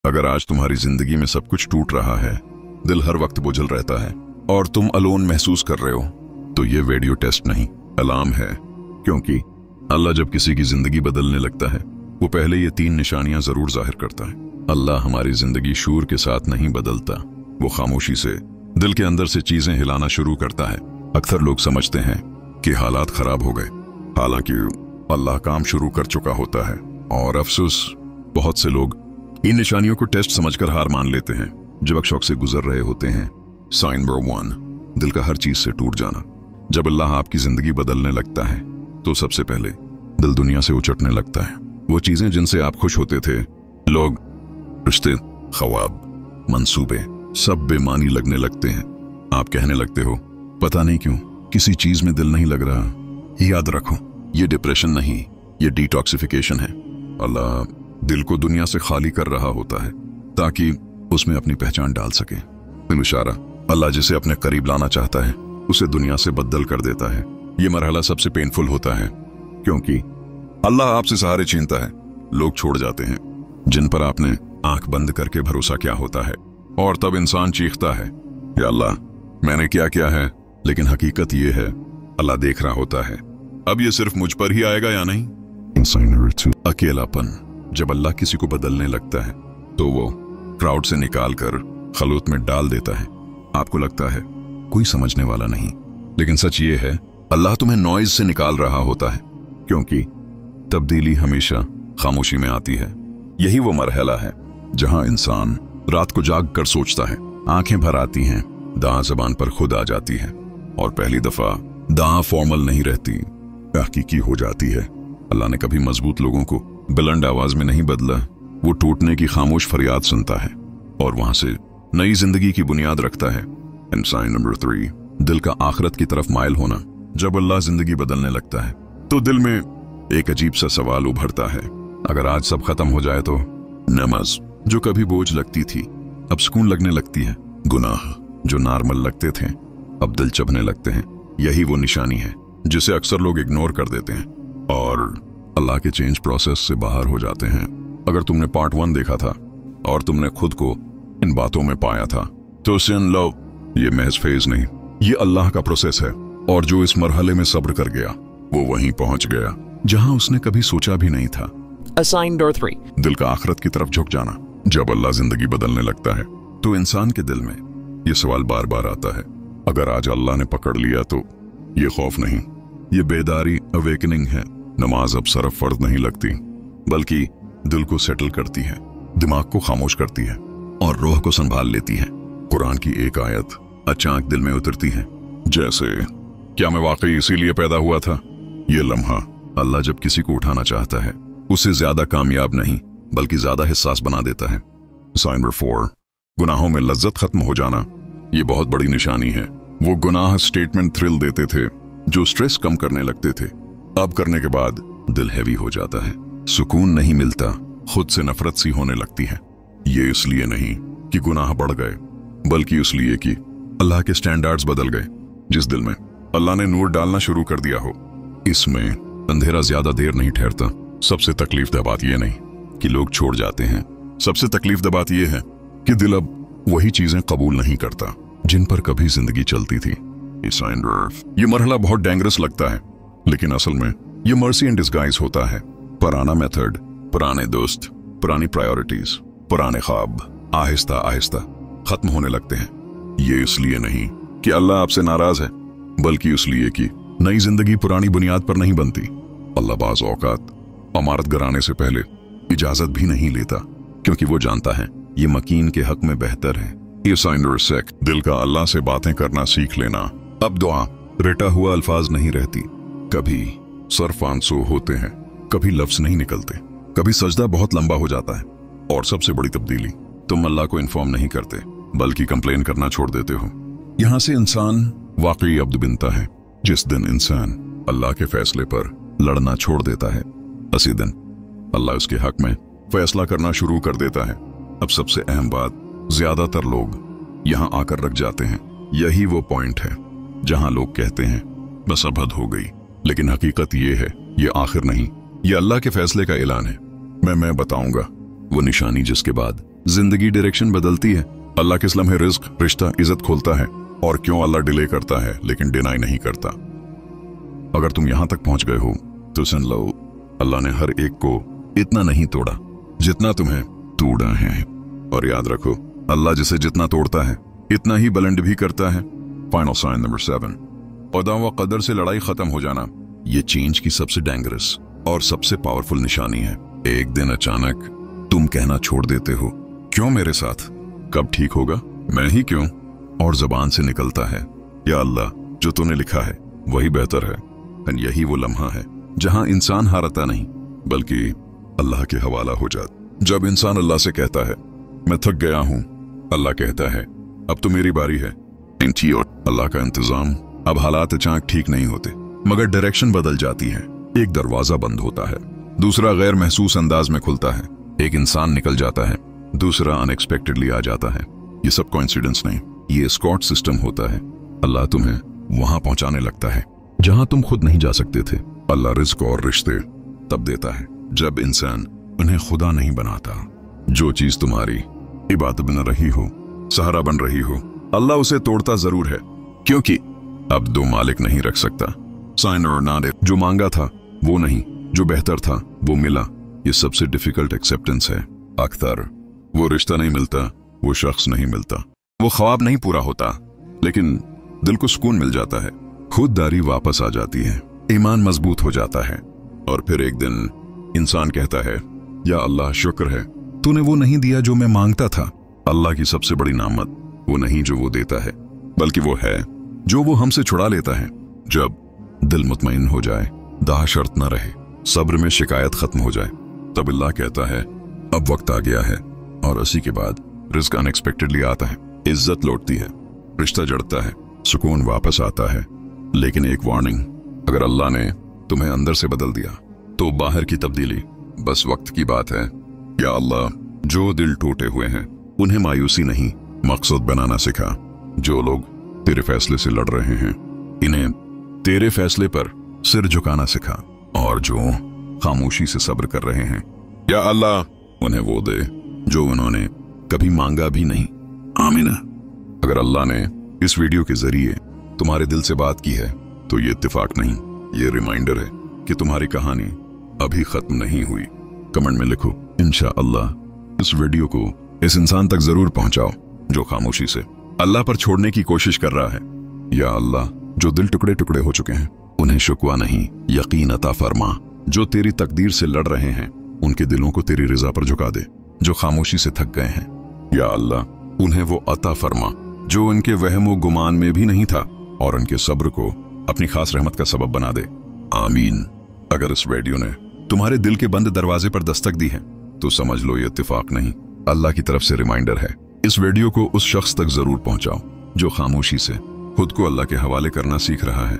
अगर आज तुम्हारी जिंदगी में सब कुछ टूट रहा है, दिल हर वक्त बोझल रहता है और तुम अलोन महसूस कर रहे हो, तो ये वीडियो टेस्ट नहीं, अलार्म है। क्योंकि अल्लाह जब किसी की जिंदगी बदलने लगता है, वो पहले ये 3 निशानियां जरूर जाहिर करता है। अल्लाह हमारी जिंदगी शूर के साथ नहीं बदलता, वो खामोशी से दिल के अंदर से चीजें हिलाना शुरू करता है। अक्सर लोग समझते हैं कि हालात खराब हो गए, हालांकि अल्लाह काम शुरू कर चुका होता है। और अफसोस, बहुत से लोग इन निशानियों को टेस्ट समझकर हार मान लेते हैं जब शौक से गुजर रहे होते हैं। साइन नंबर 1, दिल का हर चीज से टूट जाना। जब अल्लाह आपकी जिंदगी बदलने लगता है तो सबसे पहले दिल दुनिया से उचटने लगता है। वो चीजें जिनसे आप खुश होते थे, लोग, रिश्ते, ख्वाब, मंसूबे, सब बेमानी लगने लगते हैं। आप कहने लगते हो, पता नहीं क्यों किसी चीज में दिल नहीं लग रहा। याद रखो, ये डिप्रेशन नहीं, ये डिटॉक्सिफिकेशन है। अल्लाह दिल को दुनिया से खाली कर रहा होता है ताकि उसमें अपनी पहचान डाल सके। इशारा, अल्लाह जिसे अपने करीब लाना चाहता है उसे दुनिया से बदल कर देता है। ये मरहला सबसे पेनफुल होता है क्योंकि अल्लाह आपसे सहारे छीनता है। लोग छोड़ जाते हैं जिन पर आपने आंख बंद करके भरोसा किया होता है, और तब इंसान चीखता है, या अल्लाह मैंने क्या किया है। लेकिन हकीकत ये है, अल्लाह देख रहा होता है, अब ये सिर्फ मुझ पर ही आएगा या नहीं। अकेलापन, जब अल्लाह किसी को बदलने लगता है तो वो क्राउड से निकालकर खलूत में डाल देता है। आपको लगता है कोई समझने वाला नहीं, लेकिन सच ये है, अल्लाह तुम्हें नॉइज से निकाल रहा होता है, क्योंकि तब्दीली हमेशा खामोशी में आती है। यही वो मरहला है जहां इंसान रात को जाग कर सोचता है, आंखें भर आती हैं, दां जबान पर खुद आ जाती है, और पहली दफा दां फॉर्मल नहीं रहती, हकीकी हो जाती है। अल्लाह ने कभी मजबूत लोगों को बुलंद आवाज में नहीं बदला, वो टूटने की खामोश फरियाद सुनता है और वहां से नई जिंदगी की बुनियाद रखता है। साइन नंबर 3, दिल का आखिरत की तरफ माइल होना। जब अल्लाह जिंदगी बदलने लगता है तो दिल में एक अजीब सा सवाल उभरता है, अगर आज सब खत्म हो जाए तो? नमाज जो कभी बोझ लगती थी अब सुकून लगने लगती है। गुनाह जो नॉर्मल लगते थे अब दिल चुभने लगते हैं। यही वो निशानी है जिसे अक्सर लोग इग्नोर कर देते हैं और अल्लाह के चेंज प्रोसेस से बाहर हो जाते हैं। अगर तुमने पार्ट 1 देखा था और तुमने खुद को इन बातों में पाया था, तो सिन लो, ये महज फेज नहीं, ये अल्लाह का प्रोसेस है। और जो इस मरहले में सब्र कर गया वो वहीं पहुंच गया जहां उसने कभी सोचा भी नहीं था। Assigned or 3. दिल का आखिरत की तरफ झुक जाना। जब अल्लाह जिंदगी बदलने लगता है तो इंसान के दिल में ये सवाल बार बार आता है, अगर आज अल्लाह ने पकड़ लिया तो? ये खौफ नहीं, ये बेदारी अवेकनिंग है। नमाज अब सिर्फ फर्ज नहीं लगती, बल्कि दिल को सेटल करती है, दिमाग को खामोश करती है और रूह को संभाल लेती है। कुरान की एक आयत अचानक दिल में उतरती है, जैसे, क्या मैं वाकई इसीलिए पैदा हुआ था? ये लम्हा अल्लाह जब किसी को उठाना चाहता है उसे ज्यादा कामयाब नहीं बल्कि ज्यादा हिस्सास बना देता है। साइन नंबर 4, गुनाहों में लज्जत खत्म हो जाना। ये बहुत बड़ी निशानी है। वो गुनाह स्टेटमेंट थ्रिल देते थे जो स्ट्रेस कम करने लगते थे, अब करने के बाद दिल हैवी हो जाता है, सुकून नहीं मिलता, खुद से नफरत सी होने लगती है। ये इसलिए नहीं कि गुनाह बढ़ गए, बल्कि इसलिए कि अल्लाह के स्टैंडर्ड्स बदल गए। जिस दिल में अल्लाह ने नूर डालना शुरू कर दिया हो, इसमें अंधेरा ज्यादा देर नहीं ठहरता। सबसे तकलीफदह बात यह नहीं कि लोग छोड़ जाते हैं, सबसे तकलीफदह बात यह है कि दिल अब वही चीजें कबूल नहीं करता जिन पर कभी जिंदगी चलती थी। ये मरहला बहुत डेंजरस लगता है, लेकिन असल में ये मर्सी इन डिस्गाइज होता है। पुराना मेथड, पुराने दोस्त, पुरानी प्रायोरिटीज, पुराने ख्वाब आहिस्ता आहिस्ता खत्म होने लगते हैं। ये इसलिए नहीं कि अल्लाह आपसे नाराज है, बल्कि इसलिए कि नई जिंदगी पुरानी बुनियाद पर नहीं बनती। अल्लाह बाज़ औकात अमारत गिराने से पहले इजाजत भी नहीं लेता, क्योंकि वो जानता है ये मकीन के हक में बेहतर है। ये साइन नंबर 6, दिल का अल्लाह से बातें करना सीख लेना। अब दुआ रटा हुआ अल्फाज नहीं रहती, कभी सर्फ आंसू होते हैं, कभी लफ्ज नहीं निकलते, कभी सजदा बहुत लंबा हो जाता है, और सबसे बड़ी तब्दीली, तुम अल्लाह को इन्फॉर्म नहीं करते बल्कि कंप्लेन करना छोड़ देते हो। यहां से इंसान वाकई अब्द बनता है। जिस दिन इंसान अल्लाह के फैसले पर लड़ना छोड़ देता है, उसी दिन अल्लाह उसके हक में फैसला करना शुरू कर देता है। अब सबसे अहम बात, ज्यादातर लोग यहां आकर रख जाते हैं। यही वो पॉइंट है जहां लोग कहते हैं बस अब हद हो गई, लेकिन हकीकत ये है ये आखिर नहीं, ये अल्लाह के फैसले का ऐलान है। मैं बताऊंगा वो निशानी जिसके बाद जिंदगी डायरेक्शन बदलती है। अल्लाह किस लम्हे रिस्क, रिश्ता, इज्जत खोलता है, और क्यों अल्लाह डिले करता है लेकिन डिनाई नहीं करता। अगर तुम यहां तक पहुंच गए हो तो सुन लो, अल्लाह ने हर एक को इतना नहीं तोड़ा जितना तुम्हें तोड़ा है। और याद रखो, अल्लाह जिसे जितना तोड़ता है इतना ही बुलंद भी करता है। फाइनल साइन नंबर 7, खुदा व कदर से लड़ाई खत्म हो जाना। ये चेंज की सबसे डेंजरस और सबसे पावरफुल निशानी है। एक दिन अचानक तुम कहना छोड़ देते हो, क्यों मेरे साथ, कब ठीक होगा, मैं ही क्यों, और जबान से निकलता है, या अल्लाह जो तूने लिखा है वही बेहतर है। और यही वो लम्हा है जहां इंसान हारता नहीं बल्कि अल्लाह के हवाला हो जाता। जब इंसान अल्लाह से कहता है मैं थक गया हूं, अल्लाह कहता है अब तो मेरी बारी है। अल्लाह का इंतजाम। अब हालात अचानक ठीक नहीं होते मगर डायरेक्शन बदल जाती है। एक दरवाजा बंद होता है, दूसरा गैर महसूस अंदाज में खुलता है। एक इंसान निकल जाता है, दूसरा अनएक्सपेक्टेडली आ जाता है। ये सब कोइंसिडेंस नहीं, ये एस्कॉर्ट सिस्टम होता है। अल्लाह तुम्हें वहां पहुंचाने लगता है जहां तुम खुद नहीं जा सकते थे। अल्लाह रिस्क और रिश्ते तब देता है जब इंसान उन्हें खुदा नहीं बनाता। जो चीज तुम्हारी इबादत बन रही हो, सहारा बन रही हो, अल्लाह उसे तोड़ता जरूर है, क्योंकि अब दो मालिक नहीं रख सकता। साइन और नादे, जो मांगा था वो नहीं, जो बेहतर था वो मिला। ये सबसे डिफिकल्ट एक्सेप्टेंस है। अक्सर वो रिश्ता नहीं मिलता, वो शख्स नहीं मिलता, वो ख्वाब नहीं पूरा होता, लेकिन दिल को सुकून मिल जाता है। खुददारी वापस आ जाती है, ईमान मजबूत हो जाता है, और फिर एक दिन इंसान कहता है या अल्लाह शुक्र है तूने वो नहीं दिया जो मैं मांगता था। अल्लाह की सबसे बड़ी नामत वो नहीं जो वो देता है, बल्कि वो है जो वो हमसे छुड़ा लेता है। जब दिल मुतमईन हो जाए, दाह शर्त न रहे, सब्र में शिकायत खत्म हो जाए, तब अल्लाह कहता है अब वक्त आ गया है। और उसी के बाद रिस्क अनएक्सपेक्टेडली आता है, इज्जत लौटती है, रिश्ता जड़ता है, सुकून वापस आता है। लेकिन एक वार्निंग, अगर अल्लाह ने तुम्हें अंदर से बदल दिया तो बाहर की तब्दीली बस वक्त की बात है। या अल्लाह जो दिल टूटे हुए हैं उन्हें मायूसी नहीं मकसद बनाना सिखा। जो लोग तेरे फैसले से लड़ रहे हैं इन्हें तेरे फैसले पर सिर झुकाना सिखा, और जो खामोशी से सब्र कर रहे हैं या अल्लाह उन्हें वो दे जो उन्होंने कभी मांगा भी नहीं। आमीन। अगर अल्लाह ने इस वीडियो के जरिए तुम्हारे दिल से बात की है तो ये इत्तेफाक नहीं, ये रिमाइंडर है कि तुम्हारी कहानी अभी खत्म नहीं हुई। कमेंट में लिखो इंशाअल्लाह इस वीडियो को इस इंसान तक जरूर पहुंचाओ जो खामोशी से अल्लाह पर छोड़ने की कोशिश कर रहा है। या अल्लाह जो दिल टुकड़े टुकड़े हो चुके हैं उन्हें शुक्वा नहीं यकीन अता फरमा। जो तेरी तकदीर से लड़ रहे हैं उनके दिलों को तेरी रजा पर झुका दे। जो खामोशी से थक गए हैं या अल्लाह उन्हें वो अता फरमा जो उनके वहमो गुमान में भी नहीं था, और उनके सब्र को अपनी खास रहमत का सबब बना दे। आमीन। अगर इस वीडियो ने तुम्हारे दिल के बंद दरवाजे पर दस्तक दी है तो समझ लो ये इत्तेफाक नहीं, अल्लाह की तरफ से रिमाइंडर है। इस वीडियो को उस शख्स तक जरूर पहुंचाओ जो खामोशी से खुद को अल्लाह के हवाले करना सीख रहा है।